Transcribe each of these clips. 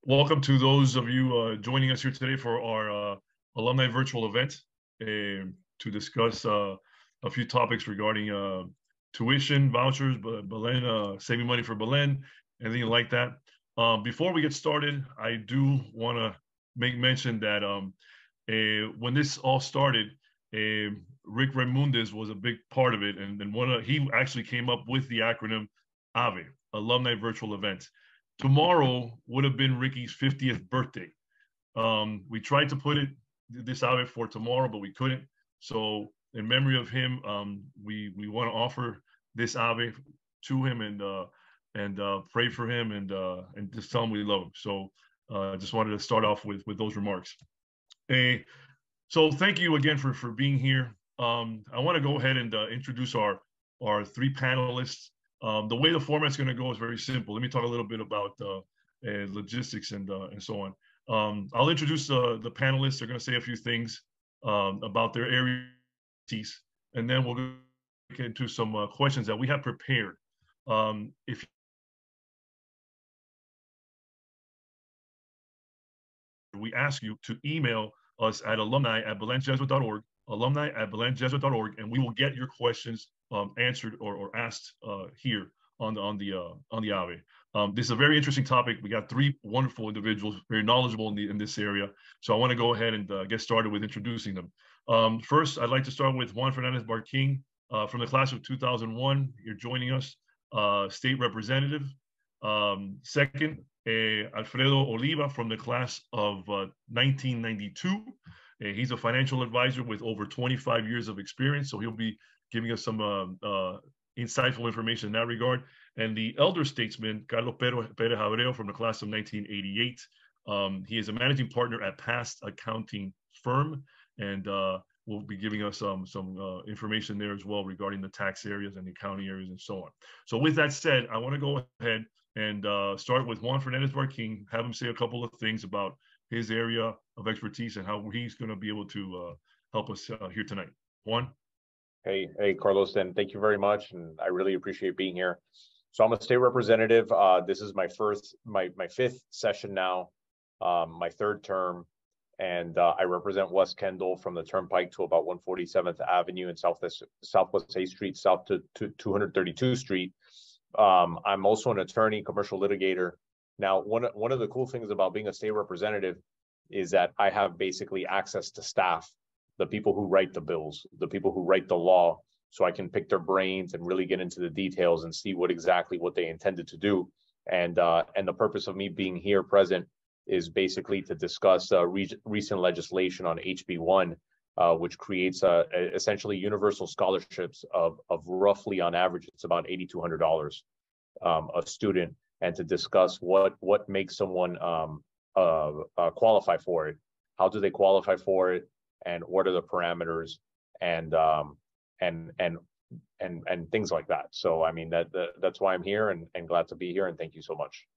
Welcome to those of you joining us here today for our alumni virtual event to discuss a few topics regarding tuition, vouchers, Belen, saving money for Belen, anything like that. Before we get started, I do want to make mention that when this all started, Rick Raimundes was a big part of it, and he actually came up with the acronym AVE, Alumni Virtual Event. Tomorrow would have been Ricky's 50th birthday. We tried to put this out for tomorrow, but we couldn't. So in memory of him, we want to offer this Ave to him and pray for him and just tell him we love him. So I just wanted to start off with those remarks. So thank you again for being here. I want to go ahead and introduce our three panelists. The way the format's going to go is very simple. Let me talk a little bit about logistics and so on. I'll introduce the panelists. They're going to say a few things about their area, and then we'll get into some questions that we have prepared. If we ask you to email us at alumni@belenjesuit.org, alumni@belenjesuit.org, and we will get your questions answered or asked here on the AVE. This is a very interesting topic. We got three wonderful individuals, very knowledgeable in this area. So I want to go ahead and get started with introducing them. First, I'd like to start with Juan Fernández-Barquín from the class of 2001. You're joining us, state representative. Second, Alfredo Oliva from the class of 1992. He's a financial advisor with over 25 years of experience, so he'll be giving us some insightful information in that regard. And the elder statesman, Carlos Pérez-Abreu from the class of 1988. He is a managing partner at Past Accounting Firm, and will be giving us some information there as well regarding the tax areas and the accounting areas and so on. So with that said, I want to go ahead and start with Juan Fernández-Barquín, have him say a couple of things about his area of expertise and how he's going to be able to help us here tonight. Juan? Hey, Carlos, and thank you very much, and I really appreciate being here. So I'm a state representative. This is my fifth session now, my third term, and I represent West Kendall from the Turnpike to about 147th Avenue and Southwest 8th Street, south to 232th Street. I'm also an attorney, commercial litigator. Now, one of the cool things about being a state representative is that I have basically access to staff, the people who write the bills, the people who write the law, so I can pick their brains and really get into the details and see what they intended to do. And the purpose of me being here present is basically to discuss recent legislation on HB1, which creates essentially universal scholarships of roughly, on average, it's about $8,200 a student, and to discuss what makes someone qualify for it, how do they qualify for it, and what are the parameters, and things like that. So I mean that's why I'm here, and glad to be here, and thank you so much.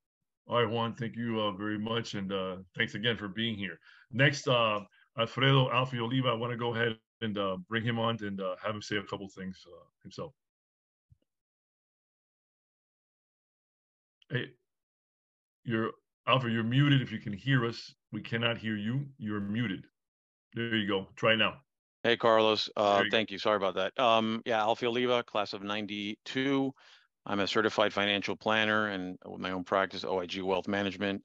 All right, Juan, thank you very much, and thanks again for being here. Next, Alfredo Oliva, I want to go ahead and bring him on and have him say a couple things himself. Hey, Alfred, you're muted. If you can hear us, we cannot hear you. You're muted. There you go. Try now. Hey, Carlos. Thank you. Sorry about that. Yeah, Alfredo Oliva, class of 92. I'm a certified financial planner and with my own practice, OIG Wealth Management.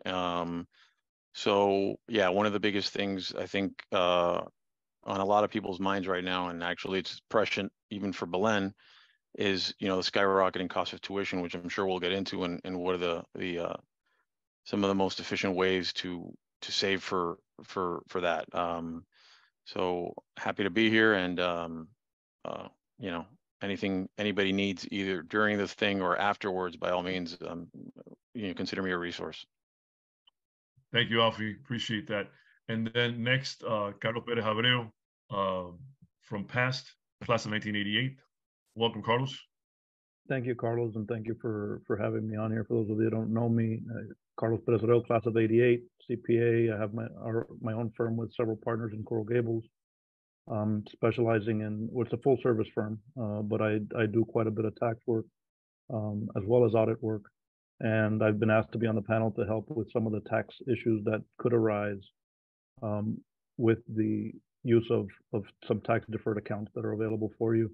So yeah, one of the biggest things I think on a lot of people's minds right now, and actually it's prescient even for Belen, is the skyrocketing cost of tuition, which I'm sure we'll get into, and what are the some of the most efficient ways to save for that. So happy to be here, and anything anybody needs either during this thing or afterwards, by all means, consider me a resource. Thank you, Alfie. Appreciate that. And then next, Carlos Pérez-Abreu from Past, class of 1988. Welcome, Carlos. Thank you, Carlos, and thank you for having me on here. For those of you who don't know me, Carlos Pérez-Abreu, class of 88, CPA. I have my own firm with several partners in Coral Gables, specializing in, it's a full service firm, but I do quite a bit of tax work, as well as audit work. And I've been asked to be on the panel to help with some of the tax issues that could arise with the use of some tax deferred accounts that are available for you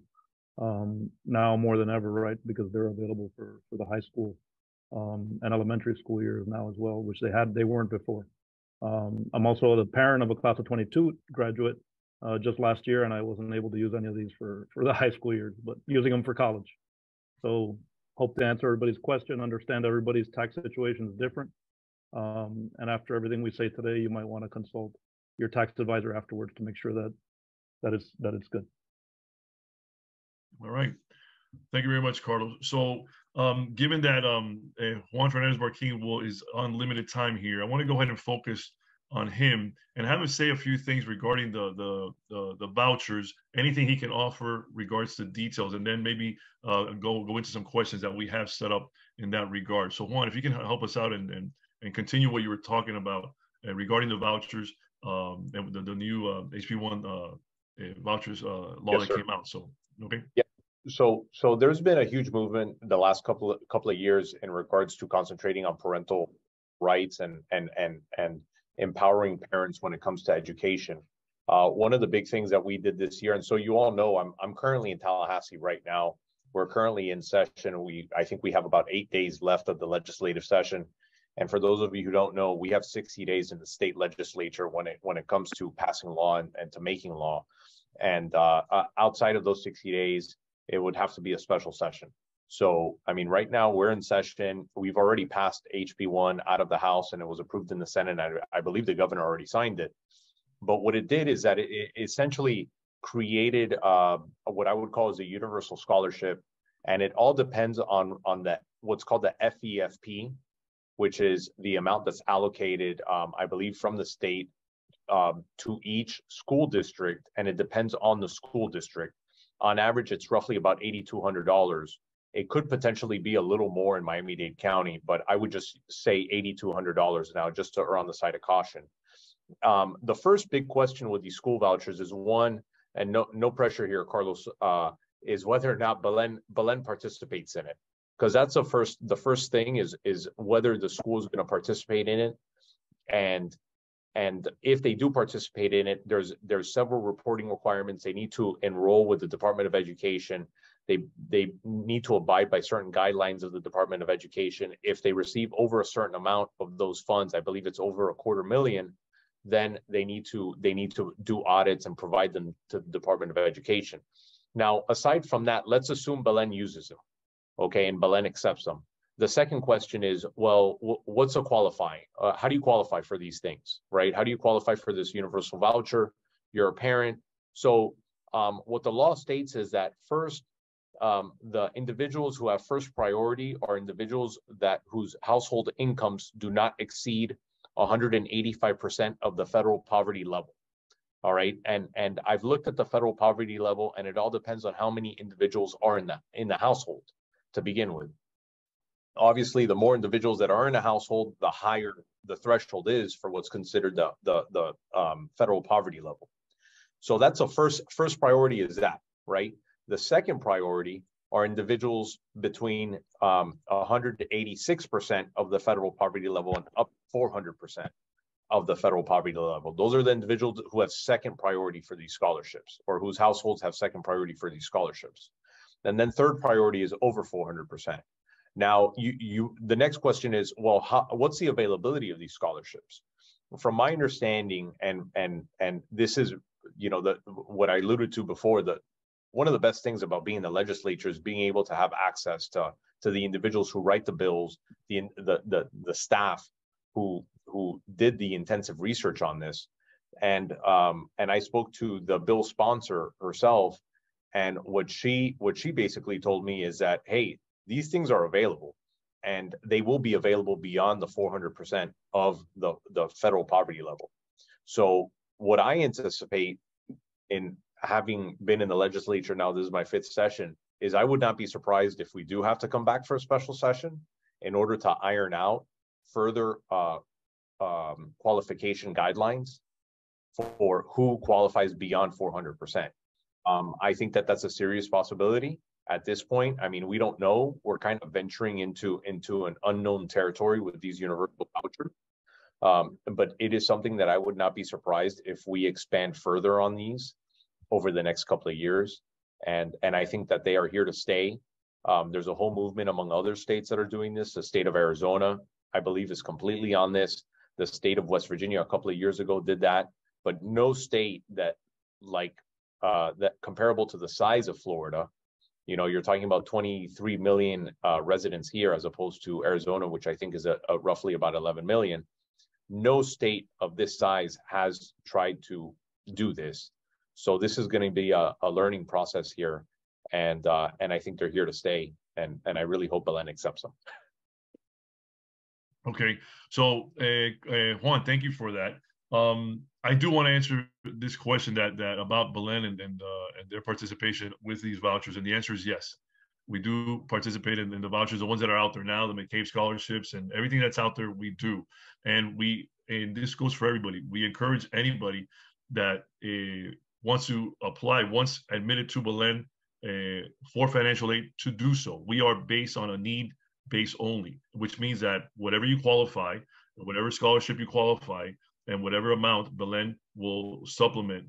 now more than ever, right? Because they're available for the high school and elementary school years now as well, which they weren't before. I'm also the parent of a class of 22 graduate just last year, and I wasn't able to use any of these for the high school years, but using them for college. So hope to answer everybody's question, understand everybody's tax situation is different. And after everything we say today, you might want to consult your tax advisor afterwards to make sure that it's good. All right. Thank you very much, Carlos. So given that Juan Fernández-Barquín is on limited time here, I want to go ahead and focus on him and have him say a few things regarding the vouchers, anything he can offer regards to details, and then maybe go into some questions that we have set up in that regard. So Juan, if you can help us out and continue what you were talking about regarding the vouchers and the new HB1 vouchers law that came out. So, okay. Yeah. So there's been a huge movement the last couple of years in regards to concentrating on parental rights and empowering parents when it comes to education. One of the big things that we did this year, and so you all know, I'm currently in Tallahassee right now. We're currently in session. I think we have about 8 days left of the legislative session. And for those of you who don't know, we have 60 days in the state legislature when it comes to passing law and to making law. And outside of those 60 days, it would have to be a special session. So, I mean, right now we're in session. We've already passed HB1 out of the House and it was approved in the Senate. I believe the governor already signed it. But what it did is that it essentially created what I would call as a universal scholarship. And it all depends on what's called the FEFP, which is the amount that's allocated, I believe, from the state to each school district. And it depends on the school district. On average, it's roughly about $8,200. It could potentially be a little more in Miami-Dade County, but I would just say $8,200 now, just to err on the side of caution. The first big question with these school vouchers is one, and no pressure here, Carlos, is whether or not Belen participates in it, because that's the first thing is whether the school is going to participate in it, and if they do participate in it, there's several reporting requirements. They need to enroll with the Department of Education. They need to abide by certain guidelines of the Department of Education. If they receive over a certain amount of those funds, I believe it's over $250,000, then they need to do audits and provide them to the Department of Education. Now, aside from that, let's assume Belen uses them, okay, and Belen accepts them. The second question is, well, what's a qualifying? How do you qualify for these things, right? How do you qualify for this universal voucher? You're a parent. So what the law states is that first, the individuals who have first priority are individuals whose household incomes do not exceed 185% of the federal poverty level. All right, and I've looked at the federal poverty level, and it all depends on how many individuals are in the household to begin with. Obviously, the more individuals that are in a household, the higher the threshold is for what's considered the federal poverty level. So that's a first priority is that, right? The second priority are individuals between 186% of the federal poverty level and up 400% of the federal poverty level. Those are the individuals who have second priority for these scholarships, or whose households have second priority for these scholarships. And then third priority is over 400%. Now, the next question is, well, what's the availability of these scholarships? From my understanding, and this is, what I alluded to before, one of the best things about being in the legislature is being able to have access to the individuals who write the bills, the staff who did the intensive research on this, and I spoke to the bill sponsor herself, and what she basically told me is that, hey, these things are available, and they will be available beyond the 400% of the federal poverty level. So what I anticipate, in having been in the legislature now, this is my 5th session, is I would not be surprised if we do have to come back for a special session in order to iron out further qualification guidelines for who qualifies beyond 400%. I think that that's a serious possibility. at this point. I mean, we don't know. We're kind of venturing into an unknown territory with these universal vouchers. But it is something that I would not be surprised if we expand further on these over the next couple of years. And I think that they are here to stay. There's a whole movement among other states that are doing this. The state of Arizona, I believe, is completely on this. The state of West Virginia a couple of years ago did that, but no state that that comparable to the size of Florida. You know, you're talking about 23 million residents here, as opposed to Arizona, which I think is a roughly about 11 million. No state of this size has tried to do this. So this is going to be a learning process here. And I think they're here to stay. And I really hope Belen accepts them. Okay. So, Juan, thank you for that. I do want to answer this question that about Belen and their participation with these vouchers. And the answer is yes. We do participate in the vouchers, the ones that are out there now, the McCabe scholarships and everything that's out there, we do. And this goes for everybody. We encourage anybody that wants to apply, once admitted to Belen for financial aid, to do so. We are based on a need base only, which means that whatever you qualify, whatever scholarship you qualify, and whatever amount Belen will supplement,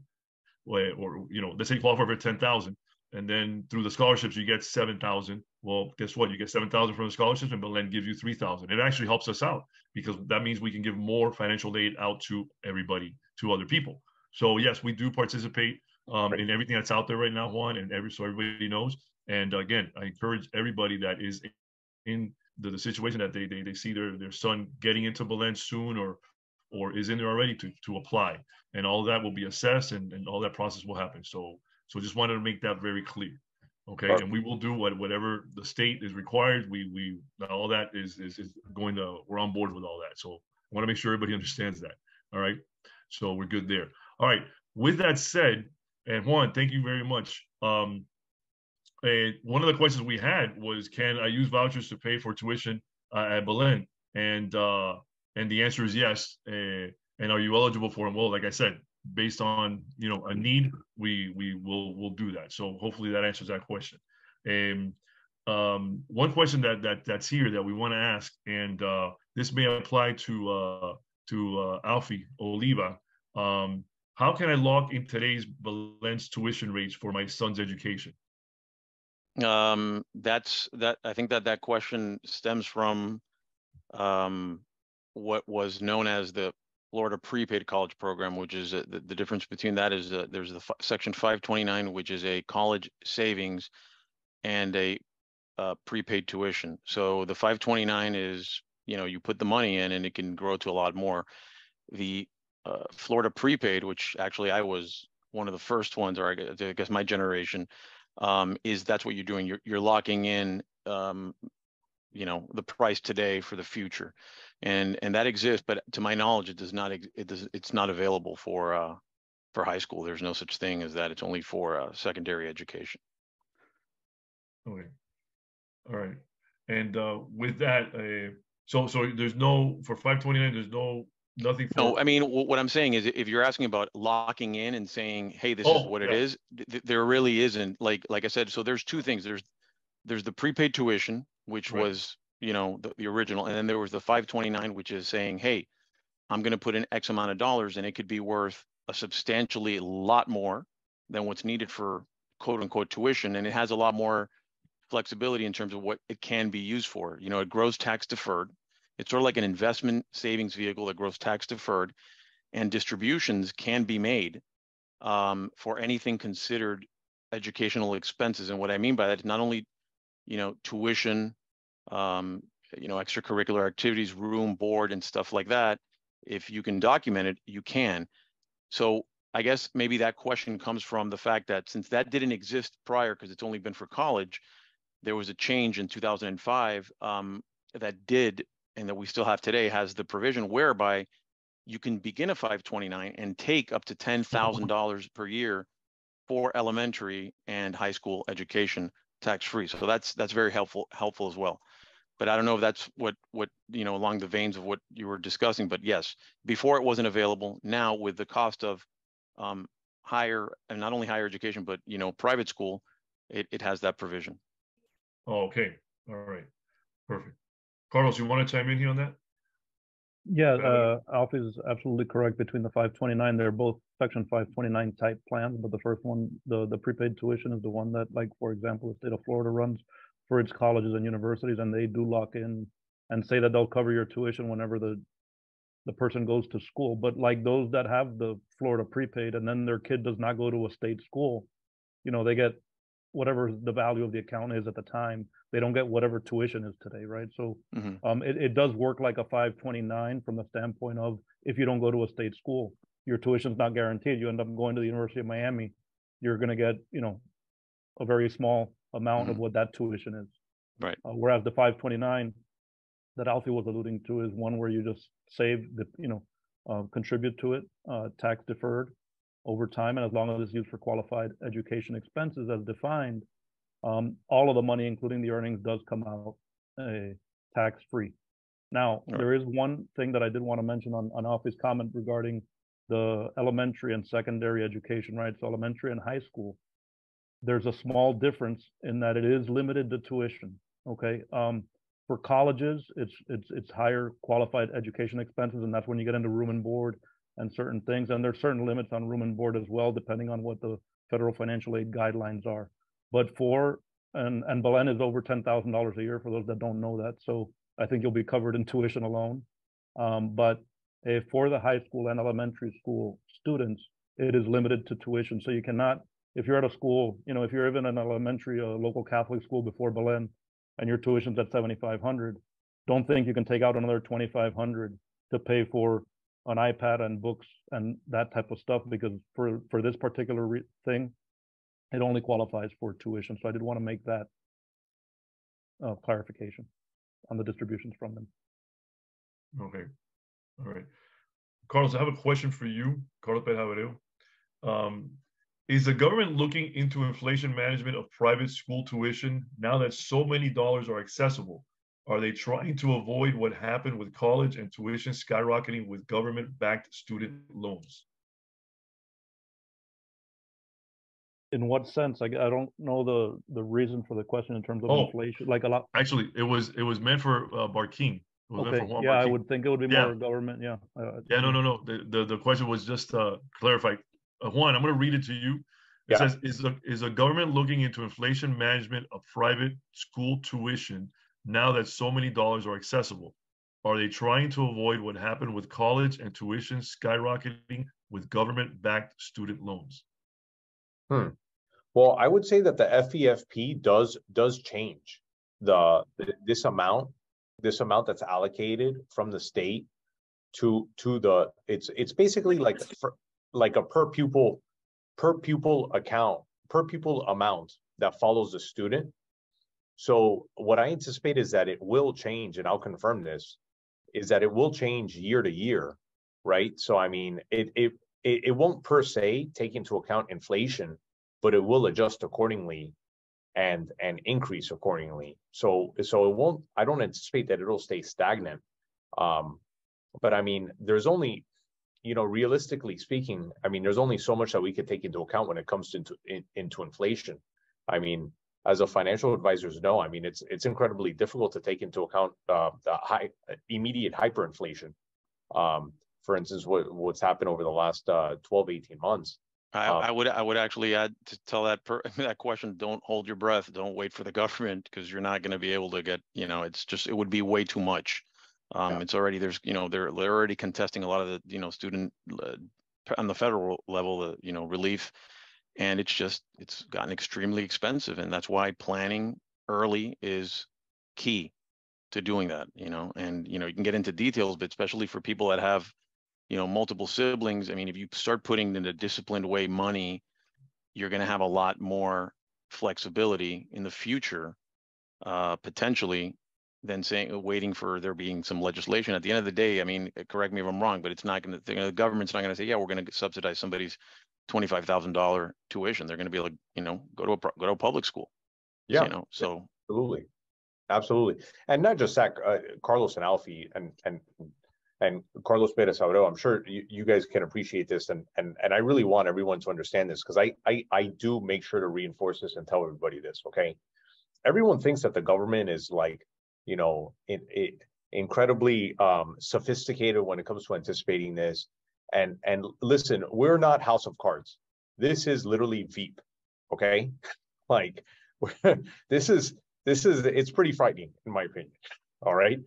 or you know, let's say you qualify for 10,000, and then through the scholarships you get 7,000. Well, guess what? You get 7,000 from the scholarships, and Belen gives you 3,000. It actually helps us out because that means we can give more financial aid out to everybody, to other people. So yes, we do participate in everything that's out there right now, Juan, and so everybody knows. And again, I encourage everybody that is in the situation that they see their son getting into Belen soon, or is in there already, to apply, and all that will be assessed, and all that process will happen. So just wanted to make that very clear. Okay. Perfect. And we will do whatever the state is required. We all that is going to, we're on board with all that. So I want to make sure everybody understands that. All right. So we're good there. All right. With that said, and Juan, thank you very much. One of the questions we had was, can I use vouchers to pay for tuition at Belen? And the answer is yes. And are you eligible for them? Well, like I said, based on, you know, a need, we'll do that. So hopefully that answers that question. One question that's here that we want to ask, and this may apply to Alfie Oliva. How can I lock in today's Belen's tuition rates for my son's education? I think that question stems from what was known as the Florida prepaid college program, which is the difference between that is there's the section 529, which is a college savings and a prepaid tuition. So the 529 is, you know, you put the money in and it can grow to a lot more. The Florida prepaid, which actually I was one of the first ones, or I guess my generation, is that's what you're doing. You're locking in, you know, the price today for the future, and that exists. But to my knowledge, it does not. It's not available for high school. There's no such thing as that. It's only for secondary education. Okay. All right. And with that, so there's no, for 529. There's nothing for. No, I mean, what I'm saying is, if you're asking about locking in and saying, hey, this is what it is, there really isn't. Like I said, so there's two things. There's the prepaid tuition, which was, you know, the original, and then there was the 529, which is saying, hey, I'm going to put in X amount of dollars, and it could be worth a substantially lot more than what's needed for quote unquote tuition, and it has a lot more flexibility in terms of what it can be used for. You know, it grows tax deferred. It's sort of like an investment savings vehicle that grows tax deferred, and distributions can be made for anything considered educational expenses. And what I mean by that is not only, you know, tuition, you know, extracurricular activities, room, board, and stuff like that. If you can document it, you can. So I guess maybe that question comes from the fact that since that didn't exist prior, because it's only been for college, there was a change in 2005 that did, and that we still have today, has the provision whereby you can begin a 529 and take up to $10,000 per year for elementary and high school education tax-free. So that's very helpful as well. But I don't know if that's what you know, along the veins of what you were discussing. But yes, before it wasn't available. Now with the cost of higher, and not only higher education, but, you know, private school, it has that provision. Oh, okay. All right. Perfect. Carlos, you want to chime in here on that? Yeah, Alfie is absolutely correct. Between the 529, they're both Section 529 type plans, but the first one, the prepaid tuition, is the one that, like, for example, the state of Florida runs for its colleges and universities, and they do lock in and say that they'll cover your tuition whenever the person goes to school. But like those that have the Florida prepaid and then their kid does not go to a state school, you know, they get whatever the value of the account is at the time. They don't get whatever tuition is today, right? So it does work like a 529 from the standpoint of, if you don't go to a state school, your tuition's not guaranteed. You end up going to the University of Miami, you're going to get, you know, a very small amount of what that tuition is. Right. Whereas the 529 that Alfie was alluding to is one where you just save the, you know, contribute to it, tax deferred over time, and as long as it's used for qualified education expenses as defined, all of the money, including the earnings, does come out tax-free. Now, there is one thing that I did want to mention on Alfie's comment regarding the elementary and secondary education, right? So elementary and high school, there's a small difference in that it is limited to tuition, okay? For colleges, it's higher qualified education expenses, and that's when you get into room and board and certain things. And there's certain limits on room and board as well, depending on what the federal financial aid guidelines are. But and Belen is over $10,000 a year for those that don't know that. So I think you'll be covered in tuition alone. But for the high school and elementary school students, it is limited to tuition. So you cannot, if you're at a school, you know, if you're even in an elementary, a local Catholic school before Belen, and your tuition's at $7,500, don't think you can take out another $2,500 to pay for an iPad and books and that type of stuff, because for this particular thing, it only qualifies for tuition. So I did want to make that clarification on the distributions from them. Okay. All right. Carlos, I have a question for you, Carlos Pérez-Abreu. Is the government looking into inflation management of private school tuition now that so many dollars are accessible? Are they trying to avoid what happened with college and tuition skyrocketing with government-backed student loans? In what sense? I don't know the reason for the question in terms of inflation. Like a lot. Actually, it was meant for Barquín. Okay. Yeah, I would think it would be more government. Yeah. Yeah. No. The question was just clarify. Juan, I'm going to read it to you. It says, is the government looking into inflation management of private school tuition now that so many dollars are accessible? Are they trying to avoid what happened with college and tuition skyrocketing with government-backed student loans? Well, I would say that the FEFP does change this amount that's allocated from the state to the it's basically like a per pupil amount that follows the student. So what I anticipate is that it will change, and I'll confirm this, is that it will change year to year, right? So I mean, it won't per se take into account inflation, but it will adjust accordingly and increase accordingly. So it won't. I don't anticipate that it'll stay stagnant. But I mean, there's only, you know, realistically speaking, I mean, there's only so much that we could take into account when it comes into inflation. I mean, as a financial advisors know, I mean, it's incredibly difficult to take into account the immediate hyperinflation. For instance, what's happened over the last 12, 18 months. I would actually add to tell that question, don't hold your breath. Don't wait for the government, because you're not going to be able to get, you know, it would be way too much. It's already, there's, you know, they're already contesting a lot of the, you know, student on the federal level, the, you know, relief, and it's gotten extremely expensive. And that's why planning early is key to doing that, you know. And, you know, you can get into details, but especially for people that have, you know, multiple siblings. I mean, if you start putting in a disciplined way money, you're going to have a lot more flexibility in the future, potentially, than waiting for there being some legislation. At the end of the day, I mean, correct me if I'm wrong, but it's not going to, the government's not going to say, yeah, we're going to subsidize somebody's $25,000 tuition. They're going to be like, you know, go to a public school. Yeah, you know, so absolutely, and not just that. Carlos and Alfie and Carlos Pérez-Abreu, I'm sure you guys can appreciate this, and I really want everyone to understand this, because I do make sure to reinforce this and tell everybody this, okay? everyone thinks that the government is like, you know, incredibly sophisticated when it comes to anticipating this. And listen, we're not House of Cards. This is literally Veep, okay? Like, this is it's pretty frightening in my opinion. All right.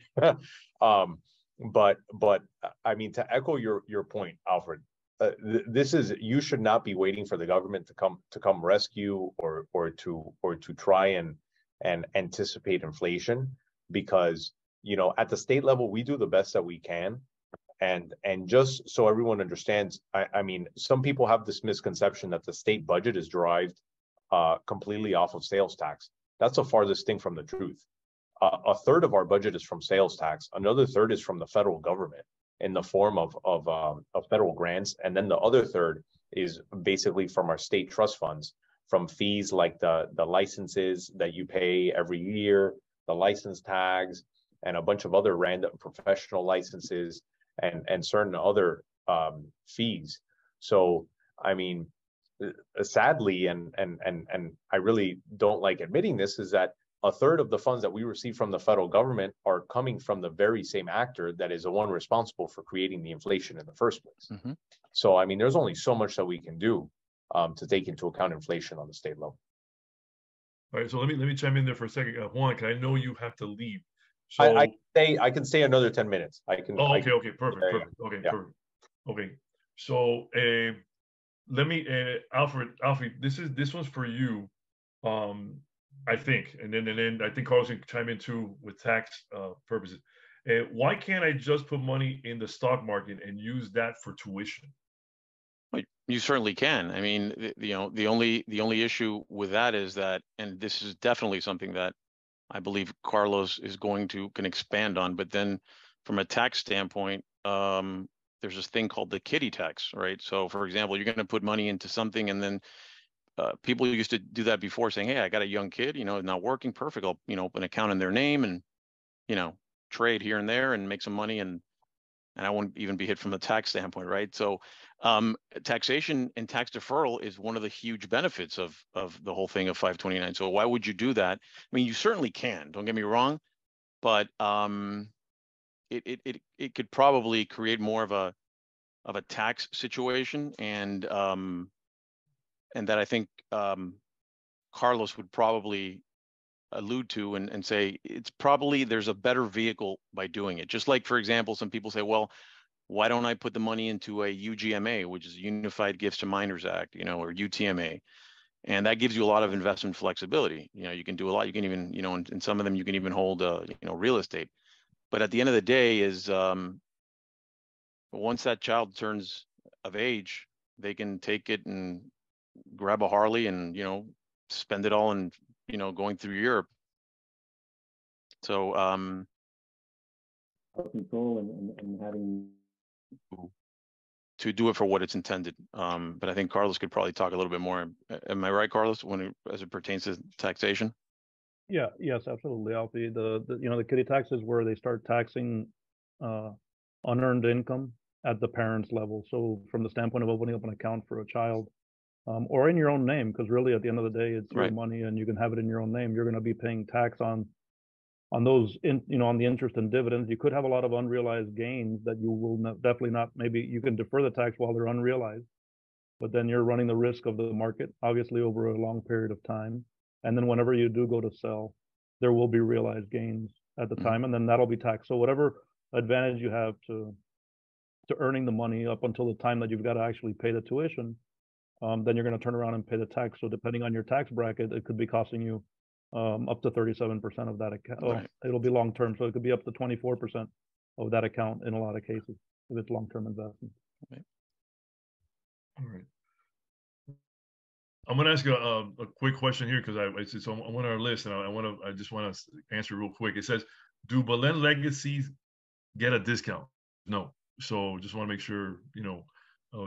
But I mean, to echo your point, Alfred, this is, you should not be waiting for the government to come rescue or to try and anticipate inflation, because, you know, at the state level we do the best that we can. And just so everyone understands, I mean, some people have this misconception that the state budget is derived completely off of sales tax. That's the farthest thing from the truth. A third of our budget is from sales tax. Another third is from the federal government in the form of federal grants. And then the other third is basically from our state trust funds, from fees like the licenses that you pay every year, the license tags, and a bunch of other random professional licenses and certain other fees. So, I mean, sadly, and I really don't like admitting this, is that a third of the funds that we receive from the federal government are coming from the very same actor that is the one responsible for creating the inflation in the first place. Mm-hmm. So, I mean, there's only so much that we can do to take into account inflation on the state level. All right, so let me chime in there for a second, Juan, because I know you have to leave. So I can stay another 10 minutes. I can. Oh, okay, okay, perfect. Okay, yeah. perfect. Okay, so let me, Alfred, this one's for you. I think, and then I think Carlos can chime in too with tax purposes. Why can't I just put money in the stock market and use that for tuition? You certainly can. I mean, the only issue with that is that, and this is definitely something that I believe Carlos can expand on, but then from a tax standpoint, there's this thing called the kiddie tax, right? So for example, you're going to put money into something, and then people used to do that before, saying, hey, I got a young kid, you know, not working, perfect. I'll, you know, open an account in their name and, you know, trade here and there and make some money, and I won't even be hit from the tax standpoint, right? So taxation and tax deferral is one of the huge benefits of the whole thing of 529. So why would you do that? I mean, you certainly can, don't get me wrong, but it could probably create more of a tax situation, and that I think Carlos would probably allude to and say it's probably, there's a better vehicle by doing it. Just like, for example, some people say, well, why don't I put the money into a UGMA, which is Unified Gifts to Minors Act, you know, or UTMA, and that gives you a lot of investment flexibility. You know, you can do a lot. You can even, you know, in some of them you can even hold you know, real estate. But at the end of the day is once that child turns of age, they can take it and grab a Harley and, you know, spend it all in, you know, going through Europe. So control and having to do it for what it's intended. But I think Carlos could probably talk a little bit more. Am I right, Carlos, as it pertains to taxation? Yeah, yes, absolutely, Alfie. The you know, the kiddie tax is where they start taxing unearned income at the parents' level. So from the standpoint of opening up an account for a child, or in your own name, because really at the end of the day, it's your money and you can have it in your own name. You're going to be paying tax on those, you know, on the interest and dividends. You could have a lot of unrealized gains that you will definitely not, maybe you can defer the tax while they're unrealized, but then you're running the risk of the market, obviously over a long period of time. And then whenever you do go to sell, there will be realized gains at the time, and then that'll be taxed. So whatever advantage you have to earning the money up until the time that you've got to actually pay the tuition, then you're going to turn around and pay the tax. So depending on your tax bracket, it could be costing you up to 37% of that account. Right. It'll be long term, so it could be up to 24% of that account in a lot of cases if it's long term investment. Okay. All right. I'm going to ask a quick question here because it's on our list, and I just want to answer real quick. It says, do Belen legacies get a discount? No. So just want to make sure, you know,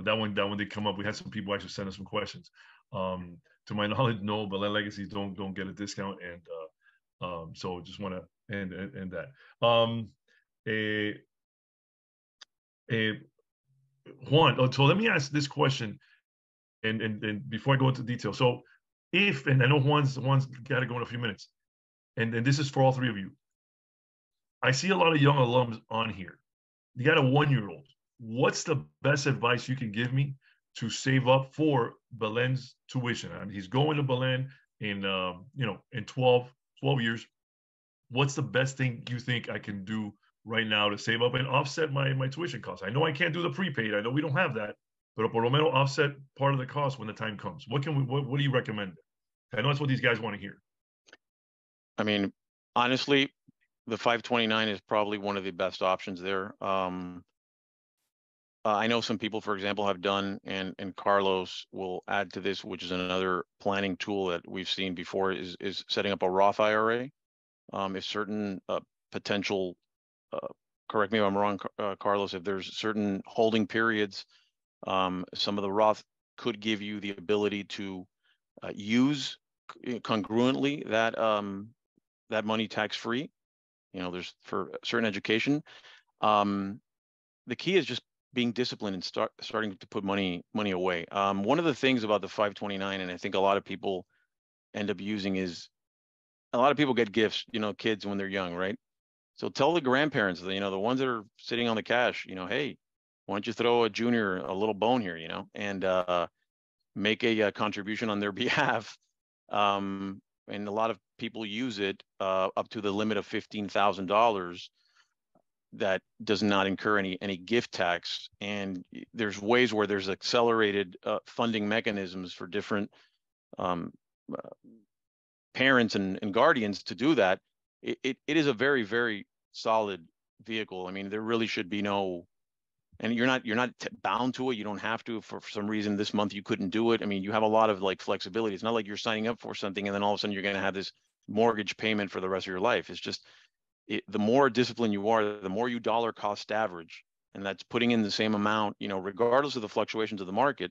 that one did come up. We had some people actually send us some questions. To my knowledge, no, Belen legacies don't get a discount, and so just want to end that. Juan, so let me ask this question, and before I go into detail. So if, and I know Juan's got to go in a few minutes. and this is for all three of you. I see a lot of young alums on here. You got a 1-year-old. What's the best advice you can give me to save up for Belen's tuition? I mean, he's going to Belen in, in 12 years. What's the best thing you think I can do right now to save up and offset my tuition costs? I know I can't do the prepaid. I know we don't have that, but por lo menos offset part of the cost when the time comes. What do you recommend? I know that's what these guys want to hear. I mean, honestly, the 529 is probably one of the best options there. I know some people, for example, have done, and Carlos will add to this, which is another planning tool that we've seen before, is setting up a Roth IRA. If certain potential, correct me if I'm wrong, Carlos, if there's certain holding periods, some of the Roth could give you the ability to use congruently that money tax-free. There's for certain education. The key is just being disciplined and starting to put money away. One of the things about the 529, and I think a lot of people end up using, is a lot of people get gifts, kids when they're young, right? So tell the grandparents, the ones that are sitting on the cash, hey, why don't you throw a junior a little bone here, and make a contribution on their behalf. And a lot of people use it up to the limit of $15,000 that does not incur any gift tax. And there's ways where there's accelerated funding mechanisms for different parents and guardians to do that. It is a very, very solid vehicle. I mean, there really should be no, and you're not bound to it. You don't have to. For some reason this month you couldn't do it. I mean, you have a lot of flexibility. It's not like you're signing up for something and then all of a sudden you're going to have this mortgage payment for the rest of your life. It's just the more disciplined you are, the more you dollar cost average, and that's putting in the same amount, regardless of the fluctuations of the market,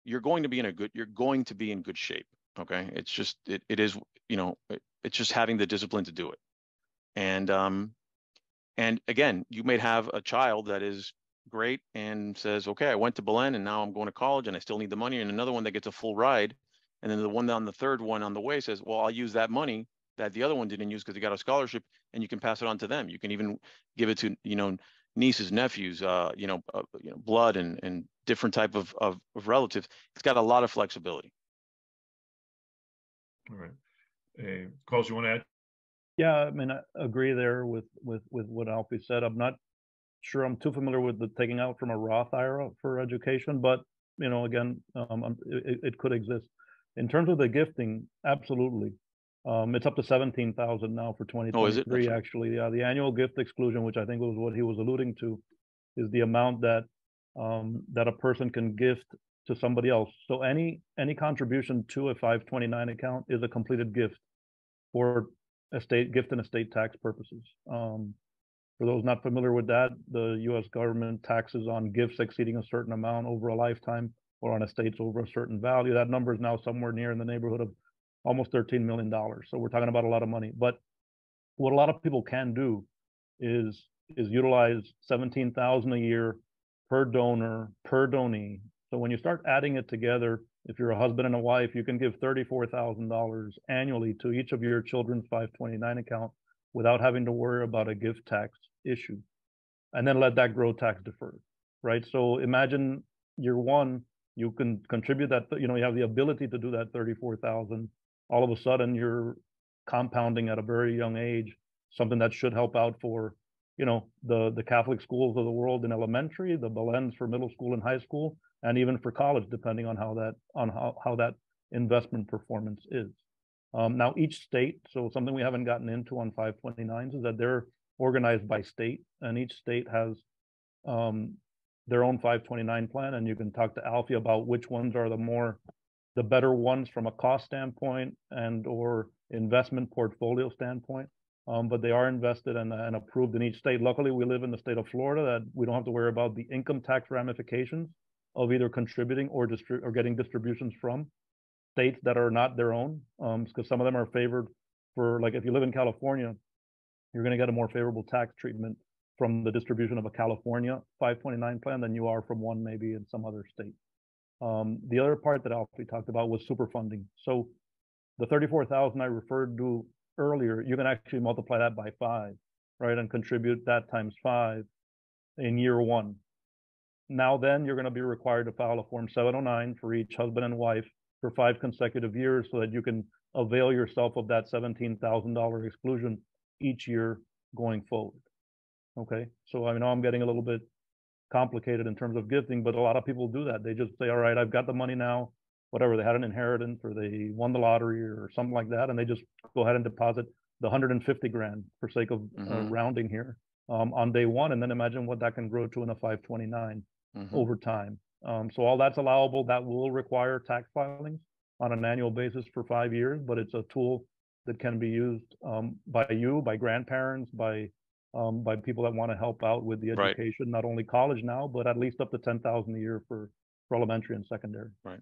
you're going to be in good shape. Okay. It's just, it is, it's just having the discipline to do it. And again, you may have a child that is great and says, okay, I went to Belen and now I'm going to college and I still need the money. And another one that gets a full ride. And then the one on the third one on the way says, well, I'll use that money that the other one didn't use because he got a scholarship, and you can pass it on to them. You can even give it to, nieces, nephews, blood and different type of relatives. It's got a lot of flexibility. All right. Carlos, you want to add? Yeah, I mean, I agree there with what Alfie said. I'm not sure I'm too familiar with the taking out from a Roth IRA for education, but again, it could exist. In terms of the gifting, absolutely. It's up to 17,000 now for 2023. Oh, is it? Actually, yeah, the annual gift exclusion, which I think was what he was alluding to, is the amount that that a person can gift to somebody else. So any contribution to a 529 account is a completed gift for gift and estate tax purposes. For those not familiar with that, the U.S. government taxes on gifts exceeding a certain amount over a lifetime, or on estates over a certain value. That number is now somewhere near in the neighborhood of almost $13 million. So we're talking about a lot of money. But what a lot of people can do is utilize $17,000 a year per donor, per donee. So when you start adding it together, if you're a husband and a wife, you can give $34,000 annually to each of your children's 529 account without having to worry about a gift tax issue, and then let that grow tax deferred, right? So imagine year one, you can contribute that, you have the ability to do that 34,000. All of a sudden you're compounding at a very young age, something that should help out for, the Catholic schools of the world in elementary, the Belens for middle school and high school, and even for college, depending on how that investment performance is. Now each state, so something we haven't gotten into on 529s is that they're organized by state, and each state has their own 529 plan, and you can talk to Alfie about which ones are the better ones from a cost standpoint and or investment portfolio standpoint. But they are invested and approved in each state. Luckily, we live in the state of Florida that we don't have to worry about the income tax ramifications of either contributing or getting distributions from states that are not their own, because some of them are favored for, like, if you live in California, you're going to get a more favorable tax treatment from the distribution of a California 529 plan than you are from one maybe in some other state. The other part that Alfie talked about was super funding. So the 34,000 I referred to earlier, you can actually multiply that by 5, right? And contribute that times 5 in year 1. Now then, you're going to be required to file a Form 709 for each husband and wife for 5 consecutive years so that you can avail yourself of that $17,000 exclusion each year going forward. Okay, so I know I'm getting a little bit complicated in terms of gifting, but a lot of people do that. They just say, all right, I've got the money now, whatever, they had an inheritance or they won the lottery or something like that, and they just go ahead and deposit the 150 grand for sake of rounding here on day 1, and then imagine what that can grow to in a 529 over time. So all that's allowable. That will require tax filings on an annual basis for 5 years, but it's a tool that can be used by you, by grandparents, by people that want to help out with the education, not only college now, but at least up to $10,000 a year for elementary and secondary. Right.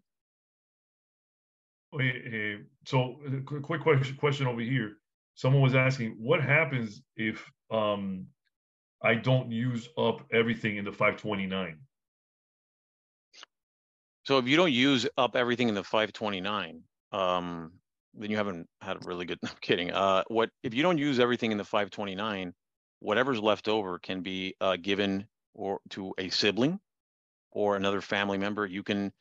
So quick question over here. Someone was asking, what happens if I don't use up everything in the 529? So if you don't use up everything in the 529, then you haven't had a really good, I'm kidding. If you don't use everything in the 529, whatever's left over can be given to a sibling or another family member. You can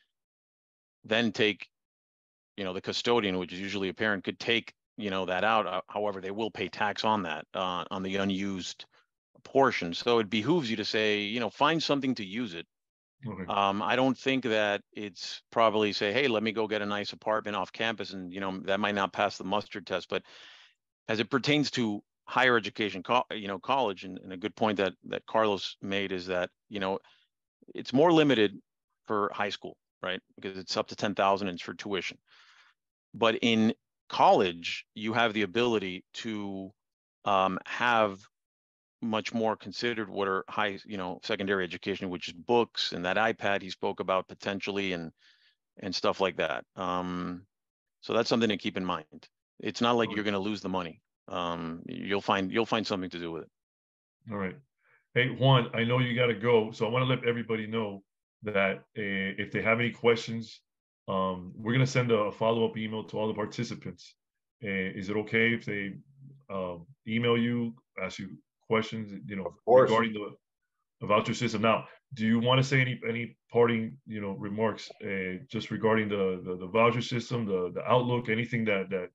then take, the custodian, which is usually a parent, could take, that out. However, they will pay tax on that, on the unused portion. So it behooves you to say, find something to use it. Okay. I don't think that it's probably say, hey, let me go get a nice apartment off campus, and that might not pass the mustard test. But as it pertains to higher education, college, and a good point that Carlos made is that it's more limited for high school, right? Because it's up to 10,000 and it's for tuition. But in college, you have the ability to have much more considered what are high, secondary education, which is books and that iPad he spoke about potentially, and stuff like that. So that's something to keep in mind. It's not like you're going to lose the money. You'll find something to do with it. All right. Hey, Juan, I know you got to go, so I want to let everybody know that if they have any questions, we're going to send a follow-up email to all the participants. Is it okay if they email you, ask you questions, regarding the voucher system? Now, do you want to say any parting, remarks just regarding the voucher system, the outlook, anything that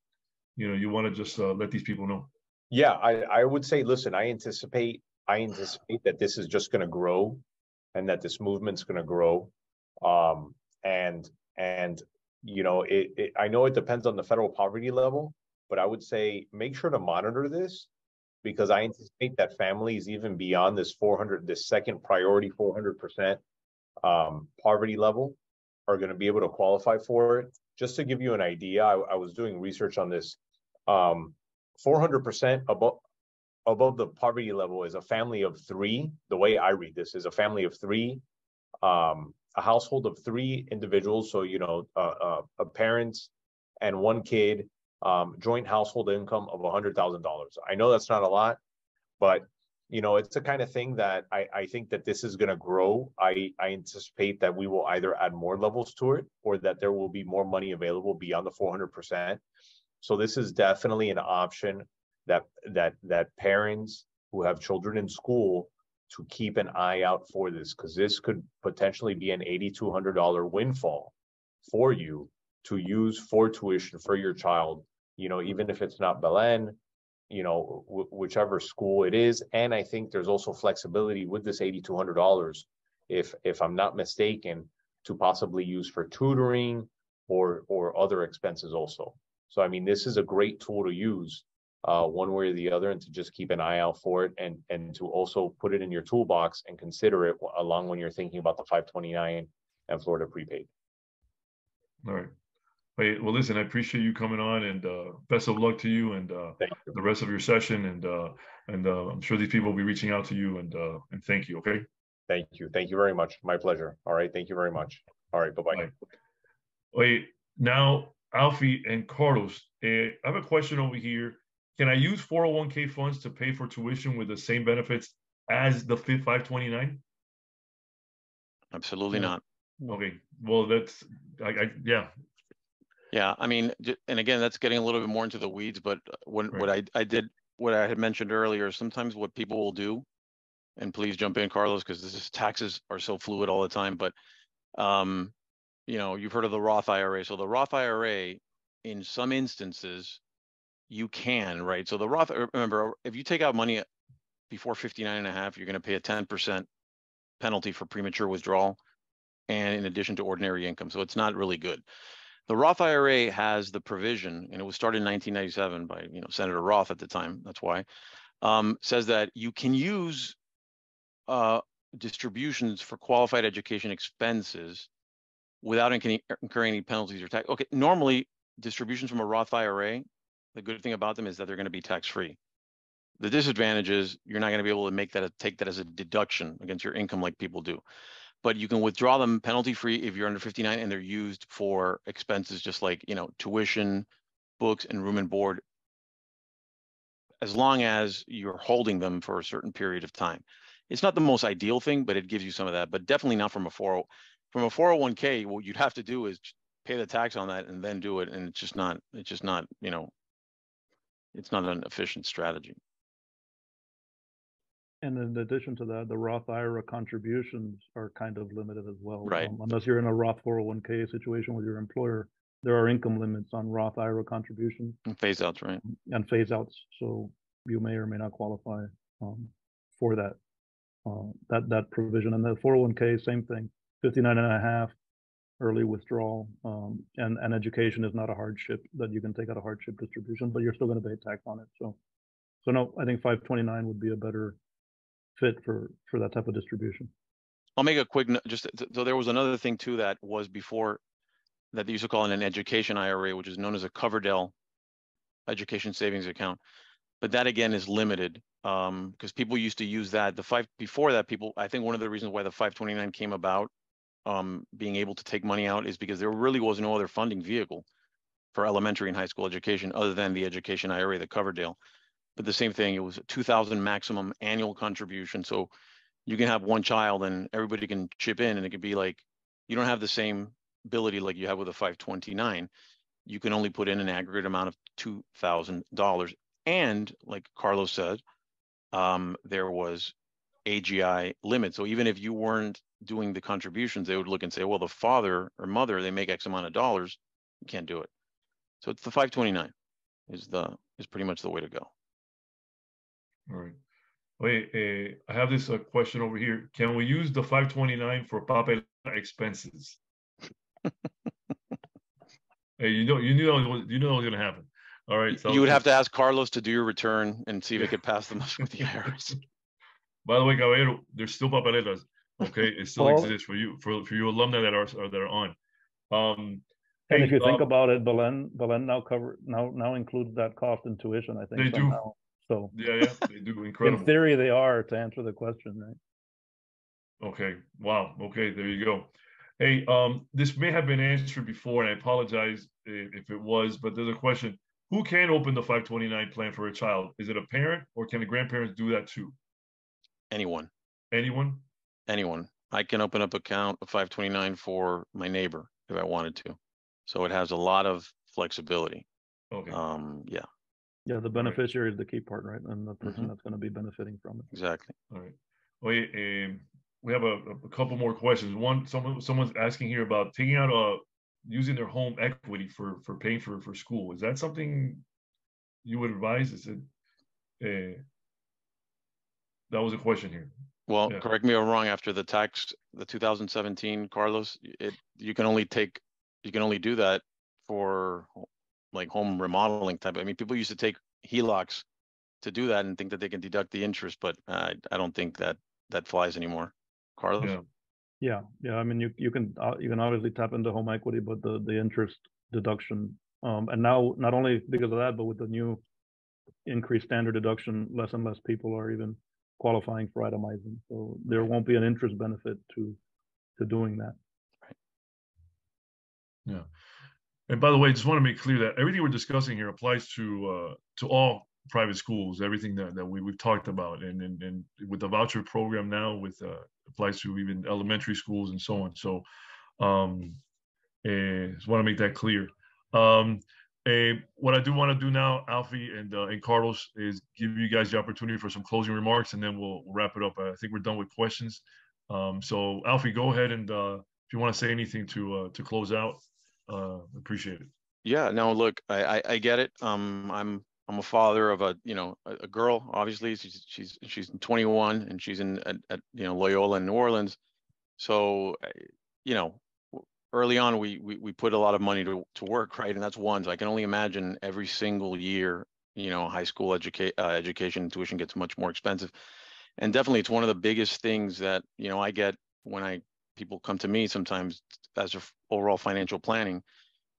you want to just let these people know? Yeah, I would say, listen, I anticipate that this is just going to grow, and that this movement's going to grow. And I know it depends on the federal poverty level, but I would say make sure to monitor this, because I anticipate that families even beyond this second priority 400% poverty level are going to be able to qualify for it. Just to give you an idea, I was doing research on this. 400% above the poverty level is a family of 3. The way I read this is a family of 3, a household of 3 individuals. So, a parent and 1 kid, joint household income of $100,000. I know that's not a lot, but it's the kind of thing that I think that this is going to grow. I anticipate that we will either add more levels to it, or that there will be more money available beyond the 400%. So this is definitely an option that parents who have children in school to keep an eye out for this, because this could potentially be an $8,200 windfall for you to use for tuition for your child, even if it's not Belen, whichever school it is. And I think there's also flexibility with this $8,200, if I'm not mistaken, to possibly use for tutoring or other expenses also. So, I mean, this is a great tool to use one way or the other, and to just keep an eye out for it, and to also put it in your toolbox and consider it along when you're thinking about the 529 and Florida prepaid. All right. Hey, well, listen, I appreciate you coming on, and best of luck to you and the rest of your session. And I'm sure these people will be reaching out to you, and thank you. Okay. Thank you. Thank you very much. My pleasure. All right. Thank you very much. All right. Bye-bye. Bye. Wait, now, Alfie and Carlos, I have a question over here. Can I use 401k funds to pay for tuition with the same benefits as the 529? Absolutely not. Okay. Well, that's, yeah. Yeah, I mean, and again, that's getting a little bit more into the weeds, but what I had mentioned earlier, sometimes what people will do, and please jump in, Carlos, because taxes are so fluid all the time, but you've heard of the Roth IRA. So the Roth IRA, in some instances, you can, right? So the Roth, remember, if you take out money before 59 and a half, you're going to pay a 10% penalty for premature withdrawal, and in addition to ordinary income. So it's not really good. The Roth IRA has the provision, and it was started in 1997 by Senator Roth at the time. That's why says that you can use distributions for qualified education expenses without incurring any penalties or tax. Okay, normally distributions from a Roth IRA, the good thing about them is that they're going to be tax-free. The disadvantage is you're not going to be able to take that as a deduction against your income like people do. But you can withdraw them penalty-free if you're under 59 and they're used for expenses just like, tuition, books, and room and board, as long as you're holding them for a certain period of time. It's not the most ideal thing, but it gives you some of that, but definitely not from a 401k. What you'd have to do is pay the tax on that and then do it. And it's not an efficient strategy. And in addition to that, the Roth IRA contributions are kind of limited as well. Right. Unless you're in a Roth 401k situation with your employer, there are income limits on Roth IRA contributions. And phase outs, right? And phase outs. So you may or may not qualify for that that provision. And the 401k, same thing, 59 and a half, early withdrawal, and education is not a hardship that you can take out a hardship distribution, but you're still going to pay tax on it. So no, I think 529 would be a better fit for that type of distribution. I'll make a quick note. So there was another thing too that was before that they used to call it an education IRA, which is known as a Coverdell education savings account. But that again is limited because people used to use that. Before that, I think one of the reasons why the 529 came about, being able to take money out, is because there really was no other funding vehicle for elementary and high school education other than the education IRA, the Coverdell. But the same thing, it was a $2,000 maximum annual contribution. So you can have one child and everybody can chip in, and it could be like, you don't have the same ability like you have with a 529. You can only put in an aggregate amount of $2,000. And like Carlos said, there was AGI limit. So even if you weren't doing the contributions, they would look and say, well, the father or mother, they make X amount of dollars, you can't do it. So it's the 529 is pretty much the way to go. All right. Wait, I have this question over here. Can we use the 529 for papel expenses? Hey, you knew it was going to happen. All right. So you would have to ask Carlos to do your return and see if it could pass them with the IRS. By the way, Caballero, there's still papeletas. Okay, it still exists for you alumni that are on. And if you think about it, Belen now includes that cost in tuition, I think. They somehow. do. So yeah, they do. Incredible. In theory, they are, to answer the question, right? Okay. Wow. Okay, there you go. Hey, this may have been answered before, and I apologize if it was, but there's a question. Who can open the 529 plan for a child? Is it a parent, or can the grandparents do that too? Anyone. Anyone? Anyone. I can open up account of 529 for my neighbor if I wanted to. So it has a lot of flexibility. Okay. Yeah. Yeah, the beneficiary is the key part, right? And the person that's going to be benefiting from it. Exactly. All right. We have a couple more questions. One, someone's asking here about taking out using their home equity for paying for school. Is that something you would advise? Is it that was a question here. Well, correct me if I'm wrong. After the 2017, Carlos, you can only do that for like home remodeling type. I mean, people used to take HELOCs to do that and think that they can deduct the interest, but I don't think that flies anymore. Carlos? Yeah. I mean, you can obviously tap into home equity, but the interest deduction, and now not only because of that, but with the new increased standard deduction, less and less people are even qualifying for itemizing. So there won't be an interest benefit to doing that. Right. Yeah. And by the way, just want to make clear that everything we're discussing here applies to all private schools. Everything that we've talked about, and with the voucher program now, applies to even elementary schools and so on. So, just want to make that clear. What I do want to do now, Alfie and Carlos, is give you guys the opportunity for some closing remarks, and then we'll wrap it up. I think we're done with questions. So Alfie, go ahead, and if you want to say anything to close out, appreciate it. Yeah, no, look, I get it. I'm a father of a girl. Obviously, she's 21 and she's at Loyola in New Orleans. So early on we put a lot of money to work, right? And that's one. So I can only imagine every single year, high school education tuition gets much more expensive. And definitely it's one of the biggest things that I get when people come to me sometimes as their overall financial planning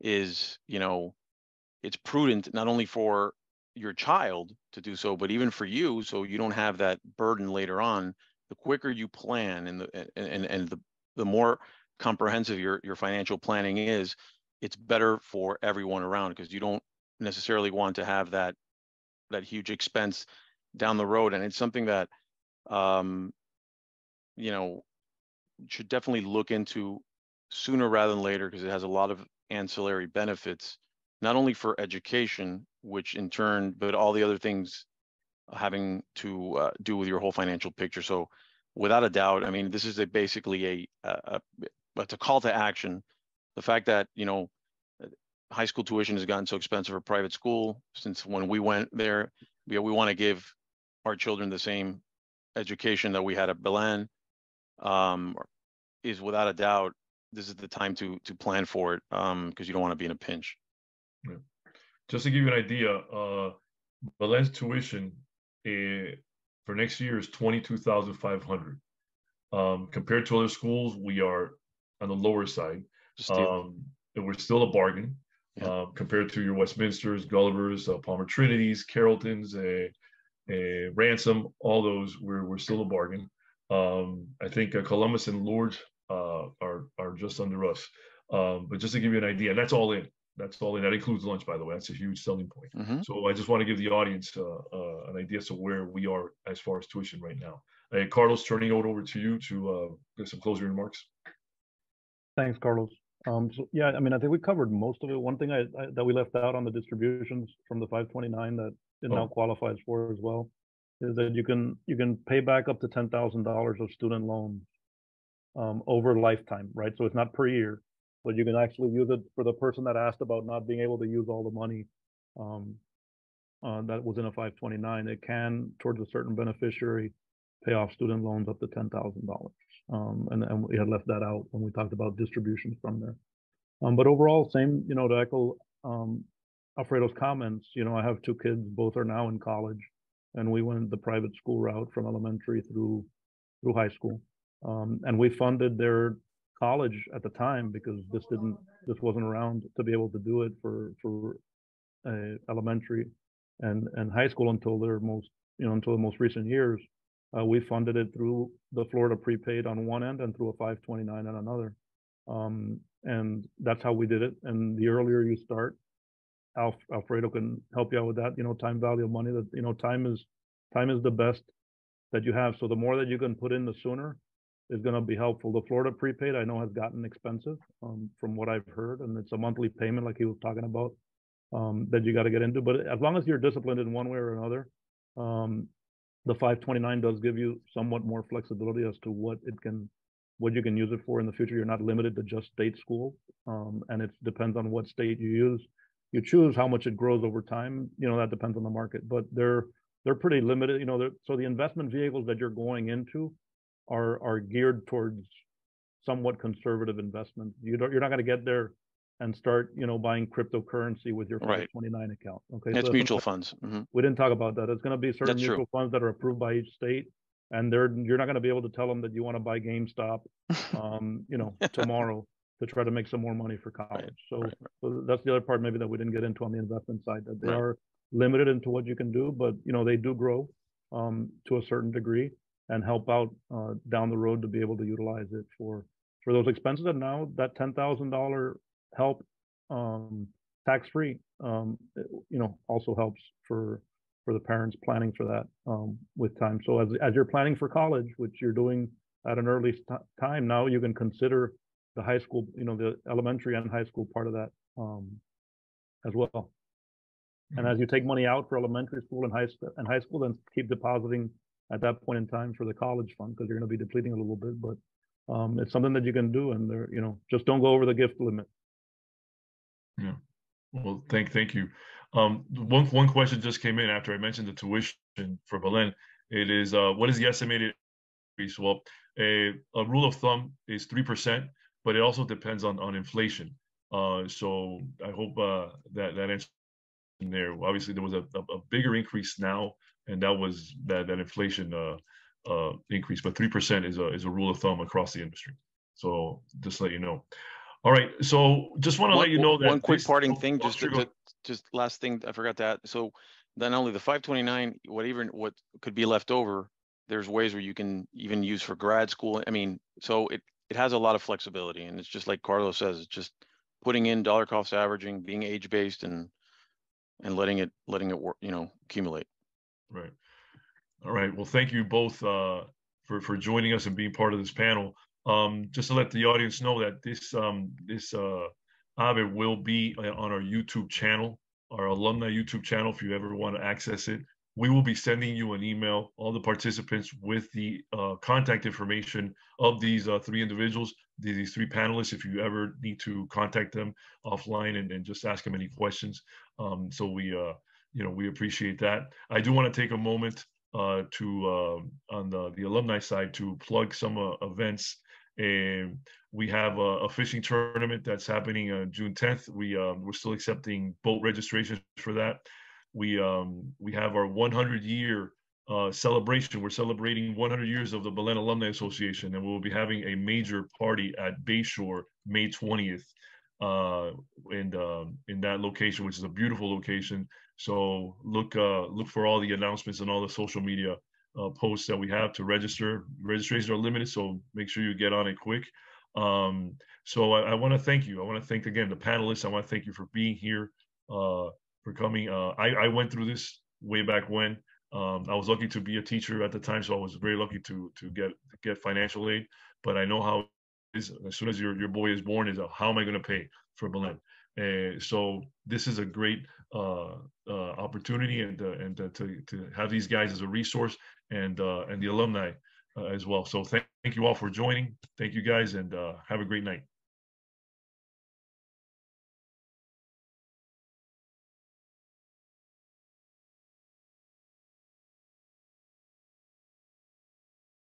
is, it's prudent not only for your child to do so, but even for you, so you don't have that burden later on. The quicker you plan and the more comprehensive your financial planning is, it's better for everyone around, because you don't necessarily want to have that huge expense down the road. And it's something that should definitely look into sooner rather than later, because it has a lot of ancillary benefits, not only for education, which in turn, but all the other things having to do with your whole financial picture. So without a doubt, I mean, this is basically it's a call to action. The fact that, high school tuition has gotten so expensive for private school since when we went there, we want to give our children the same education that we had at Belen, is without a doubt, this is the time to plan for it, because you don't want to be in a pinch. Yeah. Just to give you an idea, Belen's tuition for next year is $22,500. Compared to other schools, we are on the lower side. And we're still a bargain. Yeah. Compared to your Westminsters, Gullivers, Palmer Trinities, Carrolltons, Ransom, all those, we're still a bargain. I think Columbus and Lourdes are just under us. But just to give you an idea, and that's all in. That includes lunch, by the way. That's a huge selling point. Mm-hmm. So I just want to give the audience an idea as to where we are as far as tuition right now. Carlos, turning it over to you to give some closing remarks. Thanks, Carlos. So yeah, I mean, I think we covered most of it. One thing that we left out on the distributions from the 529 that it now qualifies for as well is that you can pay back up to $10,000 of student loans over lifetime, right? So it's not per year, but you can actually use it for the person that asked about not being able to use all the money that was in a 529. It can, towards a certain beneficiary, pay off student loans up to $10,000. And we had left that out when we talked about distributions from there. But overall, same, to echo Alfredo's comments, I have two kids, both are now in college, and we went the private school route from elementary through high school. And we funded their college at the time because this wasn't around to be able to do it for elementary and high school until until the most recent years. We funded it through the Florida prepaid on one end and through a 529 on another. And that's how we did it. And the earlier you start, Alfredo can help you out with that, time value of money, that, time is the best that you have. So the more that you can put in, the sooner is going to be helpful. The Florida prepaid, I know, has gotten expensive from what I've heard. And it's a monthly payment like he was talking about that you got to get into. But as long as you're disciplined in one way or another, the 529 does give you somewhat more flexibility as to what you can use it for in the future. You're not limited to just state school, and it depends on what state you choose how much it grows over time. That depends on the market, but they're pretty limited. So the investment vehicles that you're going into are geared towards somewhat conservative investment. You're not going to get there and start, buying cryptocurrency with your 529 account. Okay, it's mutual funds. Mm-hmm. We didn't talk about that. It's going to be certain mutual funds that are approved by each state, and you're not going to be able to tell them that you want to buy GameStop, tomorrow to try to make some more money for college. So that's the other part maybe that we didn't get into on the investment side, that they are limited into what you can do, but they do grow to a certain degree and help out down the road to be able to utilize it for those expenses. And now that $10,000 help tax-free also helps for the parents planning for that with time. So as you're planning for college, which you're doing at an early time, now you can consider the high school, the elementary and high school part of that as well. And as you take money out for elementary school and high school, then keep depositing at that point in time for the college fund, because you're going to be depleting a little bit. But it's something that you can do, and there, just don't go over the gift limit. Yeah. Well, thank you. One question just came in after I mentioned the tuition for Belen. It is what is the estimated increase? Well, a rule of thumb is 3%, but it also depends on inflation. So I hope that answer there. Obviously, there was a bigger increase now, and that was that inflation increase. But 3% is a rule of thumb across the industry. So just to let you know. All right. So just want to let you know that one quick parting thing, just last thing I forgot that. So not only the 529, what could be left over, there's ways where you can even use for grad school. I mean, so it has a lot of flexibility, and it's just like Carlos says, it's just putting in dollar cost averaging, being age based, and letting it work, accumulate. Right. All right. Well, thank you both for joining us and being part of this panel. Just to let the audience know that this AVE will be on our YouTube channel, our alumni YouTube channel. If you ever want to access it, we will be sending you an email, all the participants, with the contact information of these three individuals, these three panelists, if you ever need to contact them offline and just ask them any questions. So we appreciate that. I do want to take a moment to on the alumni side to plug some events. And we have a fishing tournament that's happening June 10th. We're still accepting boat registrations for that. We have our 100-year celebration. We're celebrating 100 years of the Belen Alumni Association, and we'll be having a major party at Bayshore May 20th in that location, which is a beautiful location. So look for all the announcements and all the social media posts that we have to register. Registrations are limited, so make sure you get on it quick. So I want to thank you. I want to thank again the panelists. I want to thank you for being here, for coming. I went through this way back when. I was lucky to be a teacher at the time, so I was very lucky to get financial aid. But I know how it is. As soon as your boy is born, is how am I going to pay for Belen? So this is a great opportunity, and to have these guys as a resource, and the alumni as well. So thank you all for joining. Thank you guys, and have a great night.